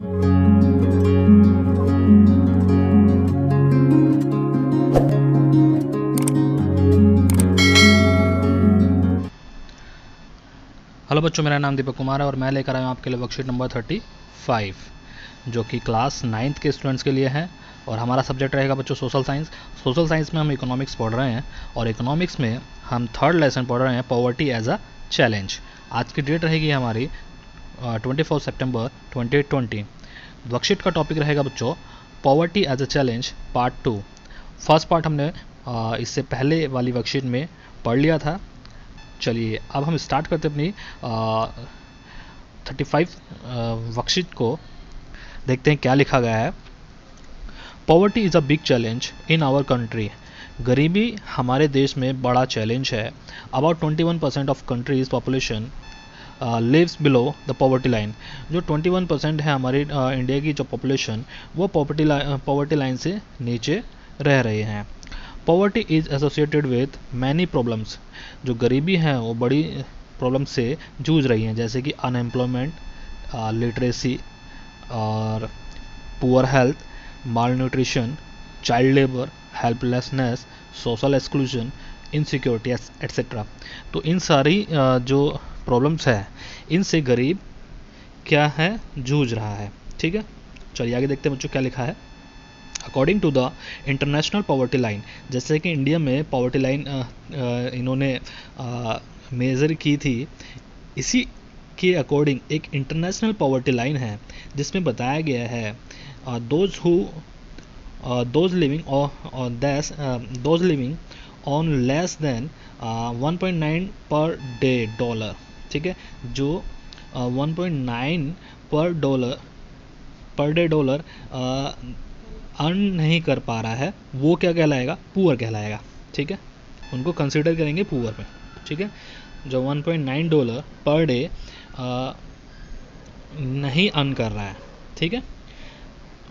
Hello बच्चों, मेरा नाम दीपक कुमार है और मैं लेकर आया हूँ आपके लिए वर्कशीट नंबर 35 जो कि क्लास 9th के स्टूडेंट्स के लिए है। और हमारा सब्जेक्ट रहेगा बच्चों सोशल साइंस। सोशल साइंस में हम इकोनॉमिक्स पढ़ रहे हैं और इकोनॉमिक्स में हम थर्ड लेसन पढ़ रहे हैं, पॉवर्टी एज अ चैलेंज। आज की डेट रहेगी हमारी 24 सितंबर 2020। वर्कशीट का टॉपिक रहेगा बच्चों poverty as a challenge part 2। First part हमने इससे पहले वाली वर्कशीट में पढ़ लिया था। चलिए अब हम स्टार्ट करते अपनी 35 वर्कशीट को, देखते हैं क्या लिखा गया है। Poverty is a big challenge in our country. गरीबी हमारे देश में बड़ा चैलेंज है। About 21% of country's population lives below the poverty line. जो 21% है हमारी इंडिया की जो पॉपुलेशन, वो पॉवर्टी लाइन से नीचे रह रहे हैं। Poverty is associated with many problems. जो गरीबी है वो बड़ी प्रॉब्लम से जूझ रही हैं, जैसे कि अनएम्प्लॉयमेंट, लिटरेसी और poor health, malnutrition, child labour, helplessness, social exclusion, insecurity etcetera. तो इन सारी जो प्रॉब्लम्स है, इनसे गरीब क्या है, जूझ रहा है। ठीक है, चलिए आगे देखते हैं बच्चों क्या लिखा है। According to the international poverty line, जैसे कि इंडिया में पॉवर्टी लाइन इन्होंने मेज़र की थी, इसी के अकॉर्डिंग एक इंटरनेशनल पॉवर्टी लाइन है जिसमें बताया गया है those living on less than 1.9 per day dollar. ठीक है, जो 1.9 पर डे डॉलर अर्न नहीं कर पा रहा है, वो क्या कहलाएगा, पुअर कहलाएगा। ठीक है, उनको कंसिडर करेंगे पुअर में। ठीक है, जो 1.9 डॉलर पर डे नहीं अर्न कर रहा है। ठीक है,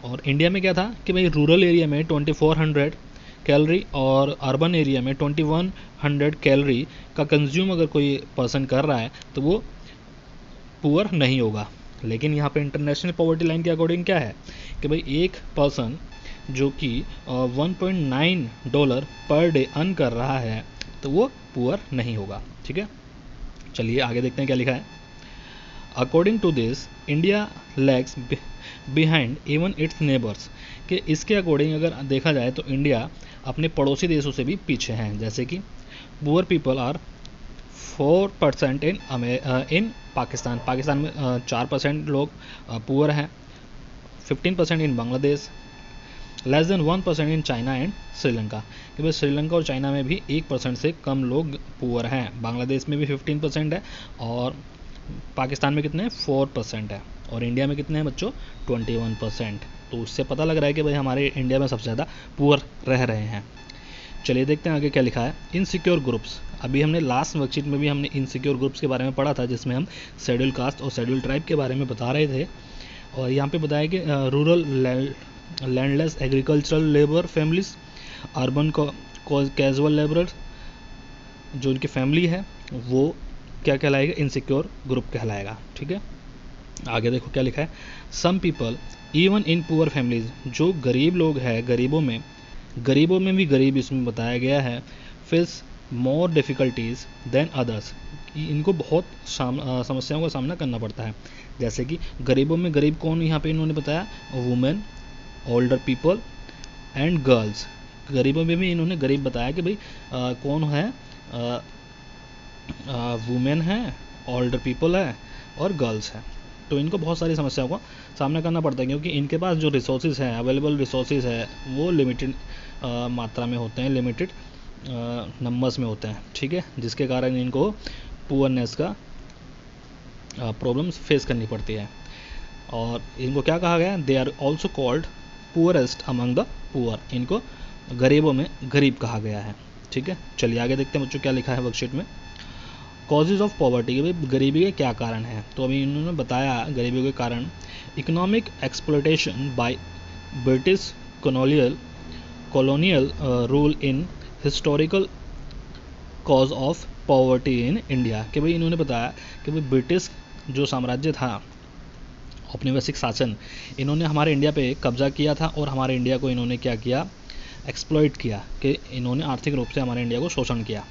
और इंडिया में क्या था कि भाई रूरल एरिया में 2400 कैलोरी और अर्बन एरिया में 2100 कैलोरी का कंज्यूम अगर कोई पर्सन कर रहा है तो वो पुअर नहीं होगा। लेकिन यहाँ पे इंटरनेशनल पॉवर्टी लाइन के अकॉर्डिंग क्या है कि भाई एक पर्सन जो कि 1.9 डॉलर पर डे अर्न कर रहा है तो वो पुअर नहीं होगा। ठीक है, चलिए आगे देखते हैं क्या लिखा है। According to this India lags behind even its neighbours. कि इसके अकॉर्डिंग अगर देखा जाए तो इंडिया अपने पड़ोसी देशों से भी पीछे हैं। जैसे कि poor people are 4% in Pakistan में 4% लोग पुअर हैं, 15% in Bangladesh, less than 1% in China and Sri Lanka. कि भाई श्रीलंका और चाइना में भी 1% से कम लोग पुअर हैं। बांग्लादेश में भी 15% है और पाकिस्तान में कितने 4% है, और इंडिया में कितने हैं बच्चों 21%। तो उससे पता लग रहा है कि भाई हमारे इंडिया में सबसे ज़्यादा पुअर रह रहे हैं। चलिए देखते हैं आगे क्या लिखा है। Insecure groups. अभी हमने लास्ट वर्कशीट में भी हमने इनसिक्योर ग्रुप्स के बारे में पढ़ा था, जिसमें हम शेड्यूल कास्ट और शेड्यूल ट्राइब के बारे में बता रहे थे। और यहाँ पे बताया कि rural landless agricultural labour families, urban casual labour, जो उनकी फैमिली है वो क्या कहलाएगा, इनसिक्योर ग्रुप कहलाएगा। ठीक है, आगे देखो क्या लिखा है। Some people even in poor families. जो गरीब लोग हैं, गरीबों में भी गरीब इसमें बताया गया है, फेस मोर डिफ़िकल्टीज देन अदर्स। इनको बहुत समस्याओं का सामना करना पड़ता है। जैसे कि गरीबों में गरीब कौन यहाँ पे इन्होंने बताया, women, older people and girls. गरीबों में भी इन्होंने गरीब बताया कि भाई कौन है, वुमेन है, ओल्डर पीपल है और गर्ल्स है। तो इनको बहुत सारी समस्याओं का सामना करना पड़ता है, क्योंकि इनके पास जो रिसोर्सेज हैं, अवेलेबल रिसोर्सेज है, वो लिमिटेड मात्रा में होते हैं, लिमिटेड नंबर्स में होते हैं। ठीक है, जिसके कारण इनको पुअरनेस का प्रॉब्लम्स फेस करनी पड़ती है। और इनको क्या कहा गया, they are also called poorest among the poor. इनको गरीबों में गरीब कहा गया है। ठीक है, चलिए आगे देखते हैं बच्चों क्या लिखा है वर्कशीट में। कॉजेज ऑफ पॉवर्टी, कि भाई गरीबी के क्या कारण हैं। तो अभी इन्होंने बताया गरीबी के कारण, economic exploitation by British colonial rule in historical cause of poverty in India. कि भाई इन्होंने बताया कि भाई ब्रिटिश जो साम्राज्य था औपनिवेशिक शासन, इन्होंने हमारे इंडिया पे कब्जा किया था और हमारे इंडिया को इन्होंने क्या किया, एक्सप्लॉइट किया, कि इन्होंने आर्थिक रूप से हमारे इंडिया को शोषण किया।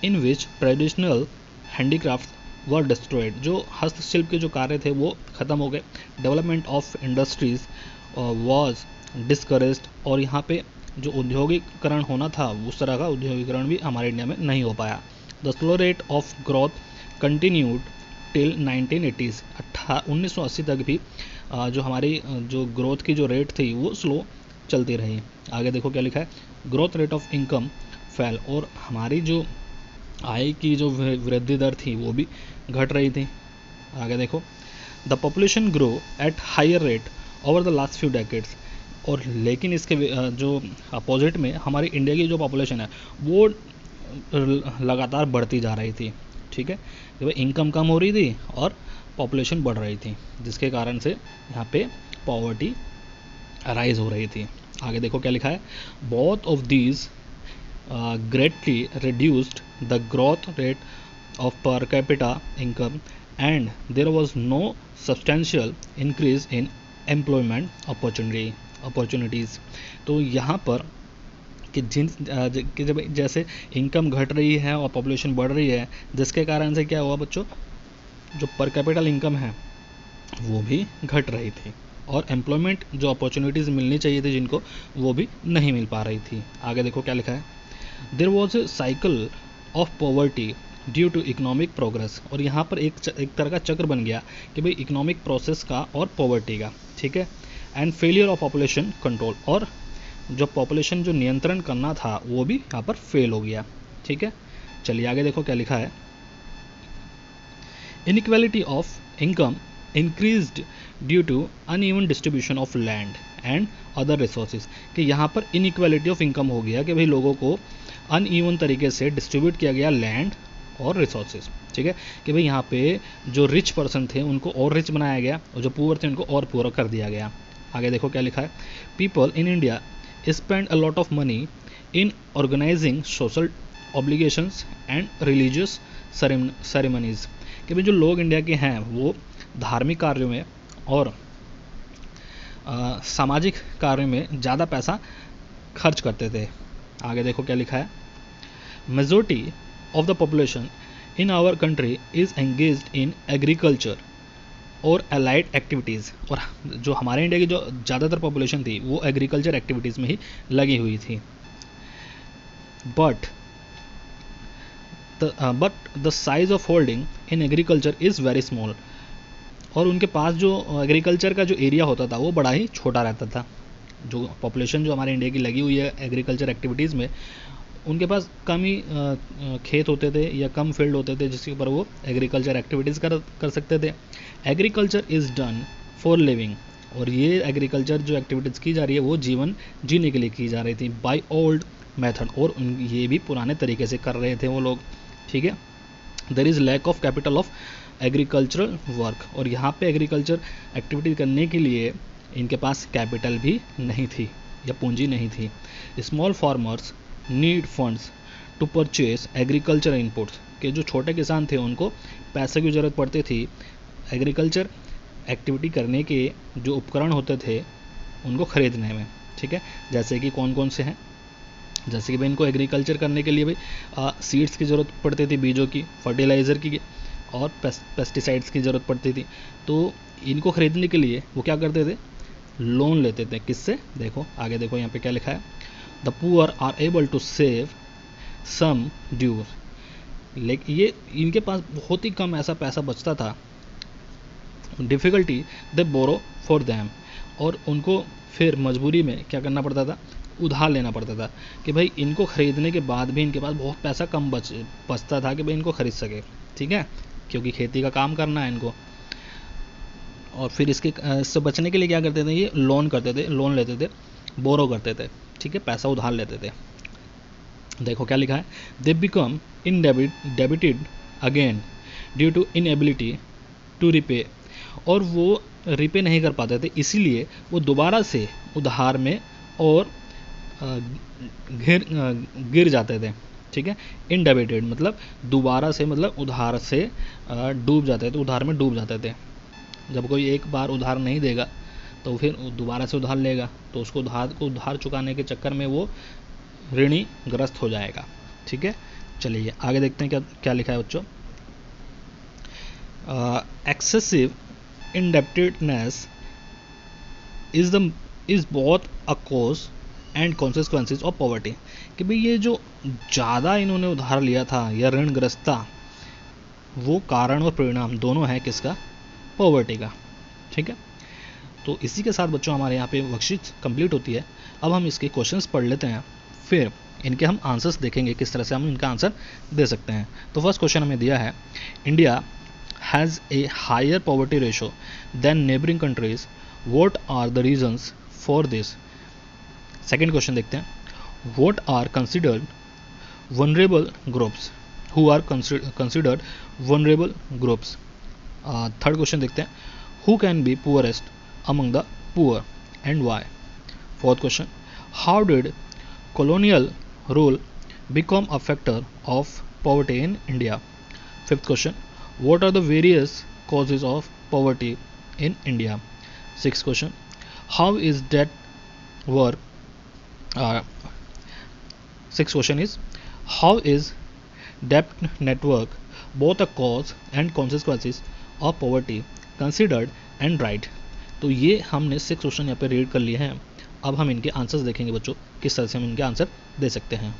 इन विच ट्रेडिशनल हैंडीक्राफ्ट वर डिस्ट्रॉयड, जो हस्तशिल्प के जो कार्य थे वो ख़त्म हो गए। Development of industries was discouraged, और यहाँ पे जो औद्योगिकरण होना था उस तरह का औद्योगिकरण भी हमारे इंडिया में नहीं हो पाया। The slow rate of growth continued till 1980s, 1980 तक भी जो हमारी जो ग्रोथ की जो रेट थी वो स्लो चलती रही। आगे देखो क्या लिखा है, growth rate of income fail, और हमारी जो आय की जो वृद्धि दर थी वो भी घट रही थी। आगे देखो, the population grow at higher rate over the last few decades, और लेकिन इसके जो अपोजिट में हमारी इंडिया की जो पॉपुलेशन है वो लगातार बढ़ती जा रही थी। ठीक है, कि भाई इनकम कम हो रही थी और पॉपुलेशन बढ़ रही थी, जिसके कारण से यहाँ पे पॉवर्टी राइज हो रही थी। आगे देखो क्या लिखा है, both of these greatly reduced the growth rate of per capita income, and there was no substantial increase in employment opportunities। तो यहाँ पर कि कि जब जैसे इनकम घट रही है और पॉपुलेशन बढ़ रही है, जिसके कारण से क्या हुआ बच्चों, जो पर कैपिटल इनकम है वो भी घट रही थी, और एम्प्लॉयमेंट जो अपॉर्चुनिटीज़ मिलनी चाहिए थी जिनको, वो भी नहीं मिल पा रही थी। आगे देखो क्या लिखा है, there was a cycle of poverty due to economic progress, और यहाँ पर एक तरह का चक्र बन गया कि भाई इकोनॉमिक प्रोसेस का और पॉवर्टी का। ठीक है, and failure of population control, और जो पॉपुलेशन जो नियंत्रण करना था वो भी यहाँ पर फेल हो गया। ठीक है, चलिए आगे देखो क्या लिखा है, inequality of income increased due to uneven distribution of land and other resources, कि यहाँ पर इनइक्वालिटी ऑफ इनकम हो गया कि भाई लोगों को अनइवन तरीके से डिस्ट्रीब्यूट किया गया लैंड और रिसोर्सेज। ठीक है, कि भाई यहाँ पे जो रिच पर्सन थे उनको और रिच बनाया गया और जो पुअर थे उनको और पुअर कर दिया गया। आगे देखो क्या लिखा है, people in India spend a lot of money in organising social obligations and religious ceremonies, कि भाई जो लोग इंडिया के हैं वो धार्मिक कार्यों में और सामाजिक कार्यों में ज़्यादा पैसा खर्च करते थे। आगे देखो क्या लिखा है, majority of the population in our country is engaged in agriculture और अलाइड एक्टिविटीज़, और जो हमारे इंडिया की जो ज़्यादातर पॉपुलेशन थी वो एग्रीकल्चर एक्टिविटीज़ में ही लगी हुई थी। But the size of holding in agriculture is very small, और उनके पास जो एग्रीकल्चर का जो एरिया होता था वो बड़ा ही छोटा रहता था। जो पॉपुलेशन जो हमारे इंडिया की लगी हुई है एग्रीकल्चर एक्टिविटीज़ में, उनके पास कम ही खेत होते थे या कम फील्ड होते थे जिसके ऊपर वो एग्रीकल्चर एक्टिविटीज़ कर सकते थे। Agriculture is done for living, और ये एग्रीकल्चर जो एक्टिविटीज़ की जा रही है वो जीवन जीने के लिए की जा रही थी बाय ओल्ड मेथड, और ये भी पुराने तरीके से कर रहे थे वो लोग। ठीक है, there is lack of capital of agricultural work, और यहाँ पे एग्रीकल्चर एक्टिविटी करने के लिए इनके पास कैपिटल भी नहीं थी या पूंजी नहीं थी। Small farmers need funds to purchase agriculture inputs, के जो छोटे किसान थे उनको पैसे की ज़रूरत पड़ती थी एग्रीकल्चर एक्टिविटी करने के जो उपकरण होते थे उनको ख़रीदने में। ठीक है, जैसे कि कौन कौन से हैं, जैसे कि भाई इनको एग्रीकल्चर करने के लिए भाई सीड्स की ज़रूरत पड़ती थी, बीजों की, फर्टिलाइज़र की और पेस्टिसाइड्स की ज़रूरत पड़ती थी। तो इनको ख़रीदने के लिए वो क्या करते थे, लोन लेते थे। किससे, देखो आगे देखो यहाँ पे क्या लिखा है, the poor are able to save some dues, लेकिन ये इनके पास बहुत ही कम ऐसा पैसा बचता था। Difficulty they borrow for them, और उनको फिर मजबूरी में क्या करना पड़ता था, उधार लेना पड़ता था, कि भाई इनको ख़रीदने के बाद भी इनके पास बहुत पैसा कम बचता था कि भाई इनको ख़रीद सके। ठीक है, क्योंकि खेती का काम करना है इनको, और फिर इससे बचने के लिए क्या करते थे, ये लोन करते थे, लोन लेते थे, बोरो करते थे। ठीक है, पैसा उधार लेते थे। देखो क्या लिखा है, they become debited again due to inability to repay, और वो रिपे नहीं कर पाते थे, इसीलिए वो दोबारा से उधार में और गिर जाते थे। ठीक है, इनडेबिटेड मतलब दोबारा से, मतलब उधार से डूब जाते थे, उधार में डूब जाते थे। जब कोई एक बार उधार नहीं देगा तो फिर दोबारा से उधार लेगा, तो उसको उधार चुकाने के चक्कर में वो ऋणी ग्रस्त हो जाएगा। ठीक है, चलिए आगे देखते हैं क्या क्या लिखा है बच्चों। Excessive indebtedness is both a cause and consequences of poverty, कि भाई ये जो ज़्यादा इन्होंने उधार लिया था या ऋणग्रस्ता, वो कारण और परिणाम दोनों है किसका, पॉवर्टी का। ठीक है, तो इसी के साथ बच्चों हमारे यहाँ पे वर्कशीट कंप्लीट होती है। अब हम इसके क्वेश्चंस पढ़ लेते हैं, फिर इनके हम आंसर्स देखेंगे किस तरह से हम इनका आंसर दे सकते हैं। तो फर्स्ट क्वेश्चन हमें दिया है, India has a higher poverty ratio than neighbouring countries, what are the reasons for this. Second question देखते हैं, what are considered vulnerable groups, who are considered vulnerable groups. Third question देखते हैं, who can be poorest among the poor and why. Fourth question, how did colonial rule become a factor of poverty in India. Fifth question, what are the various causes of poverty in India. Sixth question, how is debt work sixth question is, how is debt network both a cause and consequences of poverty considered and right. तो ये हमने 6 question यहाँ पे read कर लिए हैं। अब हम इनके आंसर्स देखेंगे बच्चों, किस तरह से हम इनके आंसर दे सकते हैं।